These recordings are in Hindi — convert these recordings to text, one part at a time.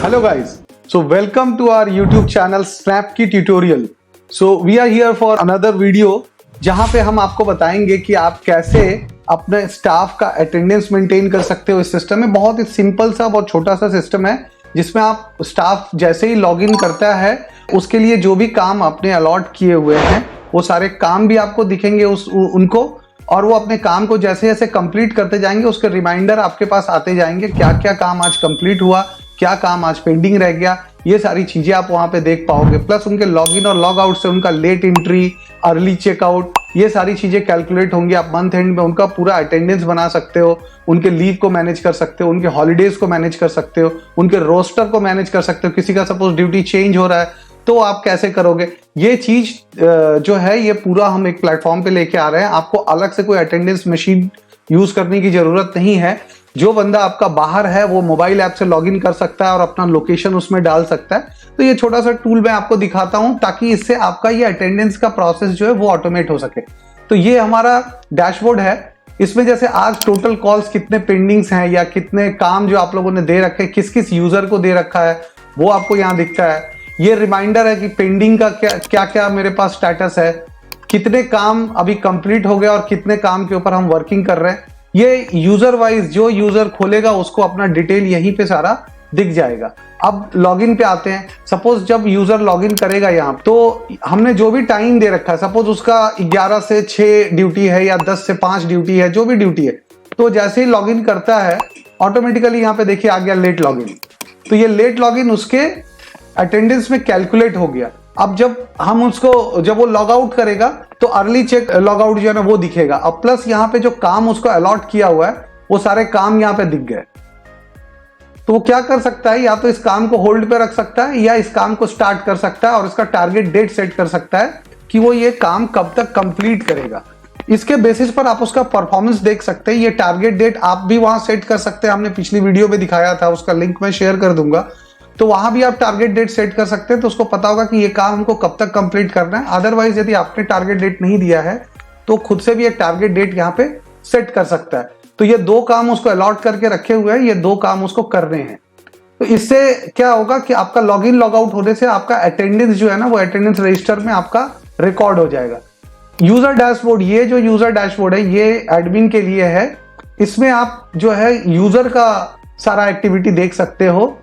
Hello guys, so welcome to our YouTube channel Snapkey Tutorial. So we are here for another video जहाँ पे हम आपको बताएंगे कि आप कैसे अपने स्टाफ का अटेंडेंस मेंटेन कर सकते हो इस सिस्टम में। बहुत ही सिंपल सा बहुत छोटा सा सिस्टम है जिसमें आप स्टाफ जैसे ही लॉगिन करता है उसके लिए जो भी काम आपने अलॉट किए हुए हैं वो सारे काम भी आपको दिखेंगे उनको, और वो अपने काम को जैसे जैसे कंप्लीट करते जाएंगे उसके रिमाइंडर आपके पास आते जाएंगे, क्या क्या काम आज कंप्लीट हुआ, क्या काम आज पेंडिंग रह गया, ये सारी चीजें आप वहां पे देख पाओगे। प्लस उनके लॉगिन और लॉग आउट से उनका लेट एंट्री, अर्ली चेकआउट, ये सारी चीजें कैलकुलेट होंगी। आप मंथ एंड में उनका पूरा अटेंडेंस बना सकते हो, उनके लीव को मैनेज कर सकते हो, उनके हॉलीडेज को मैनेज कर सकते हो, उनके रोस्टर को मैनेज कर सकते हो। किसी का सपोज ड्यूटी चेंज हो रहा है तो आप कैसे करोगे, ये चीज जो है ये पूरा हम एक प्लेटफॉर्म पे लेके आ रहे हैं। आपको अलग से कोई अटेंडेंस मशीन यूज करने की जरूरत नहीं है। जो बंदा आपका बाहर है वो मोबाइल ऐप से लॉगिन कर सकता है और अपना लोकेशन उसमें डाल सकता है। तो ये छोटा सा टूल मैं आपको दिखाता हूं ताकि इससे आपका ये अटेंडेंस का प्रोसेस जो है वो ऑटोमेट हो सके। तो ये हमारा डैशबोर्ड है, इसमें जैसे आज टोटल कॉल्स कितने पेंडिंग्स हैं या कितने काम जो आप लोगों ने दे रखे, किस किस यूजर को दे रखा है वो आपको यहाँ दिखता है। ये रिमाइंडर है कि पेंडिंग का क्या क्या मेरे पास स्टेटस है, कितने काम अभी कंप्लीट हो गया और कितने काम के ऊपर हम वर्किंग कर रहे हैं। ये यूजर वाइज जो यूजर खोलेगा उसको अपना डिटेल यहीं पे सारा दिख जाएगा। अब लॉगिन पे आते हैं। सपोज जब यूजर लॉगिन करेगा यहाँ तो हमने जो भी टाइम दे रखा है, सपोज उसका 11 से 6 ड्यूटी है या 10 से 5 ड्यूटी है, जो भी ड्यूटी है, तो जैसे ही लॉगिन करता है ऑटोमेटिकली यहाँ पे देखिए आ गया लेट लॉगिन। तो ये लेट लॉगिन उसके अटेंडेंस में कैलकुलेट हो गया। अब जब हम उसको जब वो लॉग आउट करेगा तो अर्ली चेक लॉग आउट जो है ना वो दिखेगा। अब प्लस यहाँ पे जो काम उसको अलॉट किया हुआ है वो सारे काम यहाँ पे दिख गए। तो वो क्या कर सकता है, या तो इस काम को होल्ड पे रख सकता है या इस काम को स्टार्ट कर सकता है और इसका टारगेट डेट सेट कर सकता है कि वो ये काम कब तक कंप्लीट करेगा। इसके बेसिस पर आप उसका परफॉर्मेंस देख सकते हैं। ये टारगेट डेट आप भी वहां सेट कर सकते हैं, हमने पिछली वीडियो में दिखाया था, उसका लिंक मैं शेयर कर दूंगा। तो वहां भी आप टारगेट डेट सेट कर सकते हैं, तो उसको पता होगा कि ये काम हमको कब तक कंप्लीट करना है। अदरवाइज यदि आपने टारगेट डेट नहीं दिया है तो खुद से भी एक टारगेट डेट यहाँ पे सेट कर सकता है। तो ये 2 काम उसको अलॉट करके रखे हुए हैं, ये 2 काम उसको करने हैं। तो इससे क्या होगा कि आपका लॉगिन लॉग आउट होने से आपका अटेंडेंस जो है ना वो अटेंडेंस रजिस्टर में आपका रिकॉर्ड हो जाएगा। यूजर डैशबोर्ड, ये जो यूजर डैशबोर्ड है ये एडमिन के लिए है। इसमें आप जो है यूजर का सारा एक्टिविटी देख सकते हो।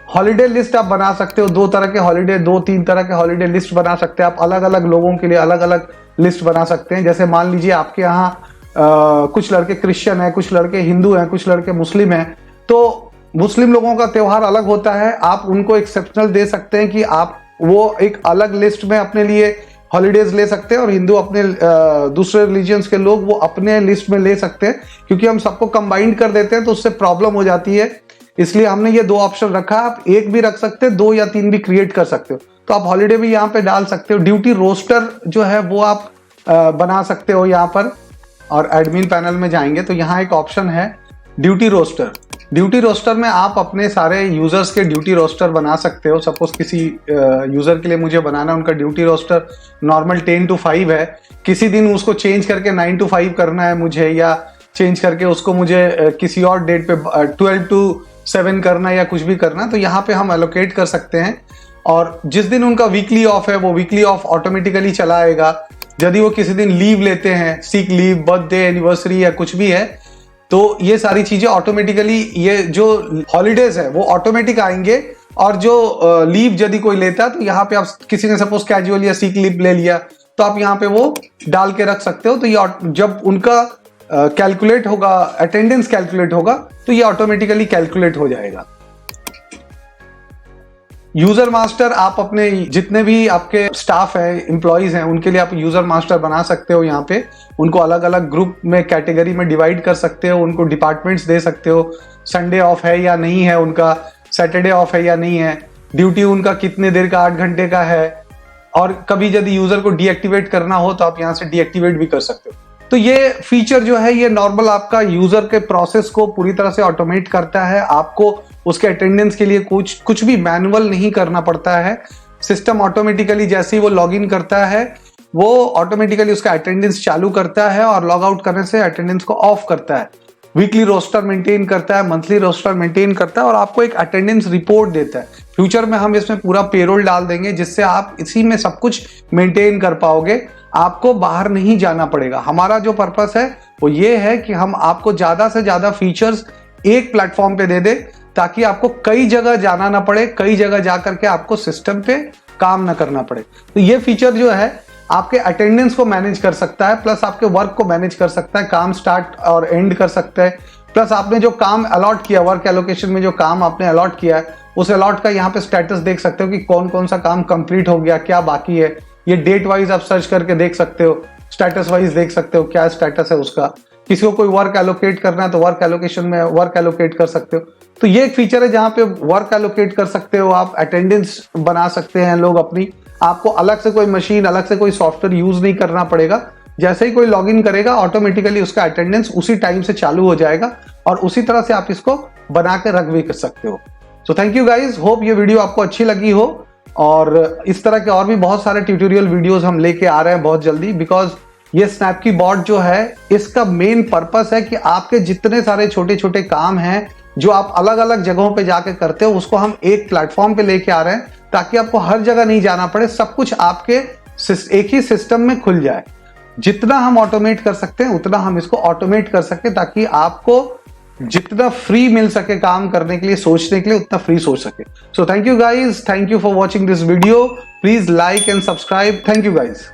हॉलीडे लिस्ट आप बना सकते हो, 2 तरह के हॉलीडे, 2-3 तरह के हॉलीडे लिस्ट बना सकते हैं आप। अलग अलग लोगों के लिए अलग अलग लिस्ट बना सकते हैं। जैसे मान लीजिए आपके यहाँ कुछ लड़के क्रिश्चियन हैं, कुछ लड़के हिंदू हैं, कुछ लड़के मुस्लिम हैं, तो मुस्लिम लोगों का त्योहार अलग होता है। आप उनको एक्सेप्शनल दे सकते हैं कि आप वो एक अलग लिस्ट में अपने लिए हॉलीडेज ले सकते हैं और हिंदू अपने दूसरे रिलीजियंस के लोग वो अपने लिस्ट में ले सकते हैं। क्योंकि हम सबको कंबाइंड कर देते हैं तो उससे प्रॉब्लम हो जाती है, इसलिए हमने ये 2 ऑप्शन रखा। आप एक भी रख सकते हैं, 2 या 3 भी क्रिएट कर सकते हो। तो आप हॉलीडे भी यहाँ पे डाल सकते हो। ड्यूटी रोस्टर जो है वो आप बना सकते हो यहाँ पर, और एडमिन पैनल में जाएंगे तो यहाँ एक ऑप्शन है ड्यूटी रोस्टर। ड्यूटी रोस्टर में आप अपने सारे यूजर्स के ड्यूटी रोस्टर बना सकते हो। सपोज किसी यूजर के लिए मुझे बनाना है, उनका ड्यूटी रोस्टर नॉर्मल 10 to 5 है, किसी दिन उसको चेंज करके 9 to 5 करना है मुझे, या चेंज करके उसको मुझे किसी और डेट पे 12 to 7 करना या कुछ भी करना, तो यहाँ पे हम एलोकेट कर सकते हैं। और जिस दिन उनका वीकली ऑफ है वो वीकली ऑफ ऑटोमेटिकली चला आएगा। यदि वो किसी दिन लीव लेते हैं, सिक लीव, बर्थडे, एनिवर्सरी या कुछ भी है, तो ये सारी चीजें ऑटोमेटिकली, ये जो हॉलीडेज है वो ऑटोमेटिक आएंगे। और जो लीव यदि कोई लेता है तो यहाँ पे आप किसी ने सपोज कैजुअल या सिक लीव ले लिया तो आप यहाँ पे वो डाल के रख सकते हो। तो ये जब उनका कैलकुलेट होगा, अटेंडेंस कैलकुलेट होगा, तो ये ऑटोमेटिकली कैलकुलेट हो जाएगा। यूजर मास्टर, आप अपने जितने भी आपके स्टाफ है, एम्प्लॉइज हैं, उनके लिए आप यूजर मास्टर बना सकते हो। यहाँ पे उनको अलग अलग ग्रुप में, कैटेगरी में डिवाइड कर सकते हो, उनको डिपार्टमेंट्स दे सकते हो। संडे ऑफ है या नहीं है उनका, सैटरडे ऑफ है या नहीं है, ड्यूटी उनका कितने देर का, 8 घंटे का है। और कभी यदि यूजर को डीएक्टिवेट करना हो तो आप यहाँ से डीएक्टिवेट भी कर सकते हो। तो ये फीचर जो है ये नॉर्मल आपका यूजर के प्रोसेस को पूरी तरह से ऑटोमेट करता है। आपको उसके अटेंडेंस के लिए कुछ भी मैनुअल नहीं करना पड़ता है। सिस्टम ऑटोमेटिकली जैसे ही वो लॉगिन करता है वो ऑटोमेटिकली उसका अटेंडेंस चालू करता है और लॉग आउट करने से अटेंडेंस को ऑफ करता है। वीकली रोस्टर मेंटेन करता है, मंथली रोस्टर मेंटेन करता है और आपको एक अटेंडेंस रिपोर्ट देता है। फ्यूचर में हम इसमें पूरा पेरोल डाल देंगे जिससे आप इसी में सब कुछ मेंटेन कर पाओगे, आपको बाहर नहीं जाना पड़ेगा। हमारा जो पर्पस है वो ये है कि हम आपको ज्यादा से ज्यादा फीचर्स एक प्लेटफॉर्म पे दे दे ताकि आपको कई जगह जाना ना पड़े, कई जगह जा करके आपको सिस्टम पे काम ना करना पड़े। तो ये फीचर जो है आपके अटेंडेंस को मैनेज कर सकता है, प्लस आपके वर्क को मैनेज कर सकता है, काम स्टार्ट और एंड कर सकता है, प्लस आपने जो काम अलॉट किया, वर्क एलोकेशन में जो काम आपने अलॉट किया है उस अलॉट का यहाँ पे स्टेटस देख सकते हो कि कौन कौन सा काम कंप्लीट हो गया, क्या बाकी है। ये डेट वाइज आप सर्च करके देख सकते हो, स्टेटस वाइज देख सकते हो क्या स्टेटस है उसका। किसी को कोई वर्क एलोकेट करना है तो वर्क एलोकेशन में वर्क एलोकेट कर सकते हो। तो ये एक फीचर है जहां पे वर्क एलोकेट कर सकते हो आप, अटेंडेंस बना सकते हैं लोग अपनी, आपको अलग से कोई मशीन, अलग से कोई सॉफ्टवेयर यूज नहीं करना पड़ेगा। जैसे ही कोई लॉगिन करेगा ऑटोमेटिकली उसका अटेंडेंस उसी टाइम से चालू हो जाएगा और उसी तरह से आप इसको बना के रख भी कर सकते हो। So thank you guys, hope ये वीडियो आपको अच्छी लगी हो और इस तरह के और भी बहुत सारे ट्यूटोरियल वीडियोस हम लेके आ रहे हैं बहुत जल्दी। बिकॉज ये स्नैपकी बॉट जो है इसका मेन पर्पस है कि आपके जितने सारे छोटे छोटे काम हैं जो आप अलग अलग जगहों पे जाके करते हो उसको हम एक प्लेटफॉर्म पे लेके आ रहे हैं ताकि आपको हर जगह नहीं जाना पड़े, सब कुछ आपके एक ही सिस्टम में खुल जाए। जितना हम ऑटोमेट कर सकते हैं उतना हम इसको ऑटोमेट कर सकते हैं ताकि आपको जितना फ्री मिल सके काम करने के लिए, सोचने के लिए, उतना फ्री सोच सके। So thank you guys, thank you for watching this video. Please like and subscribe. Thank you guys.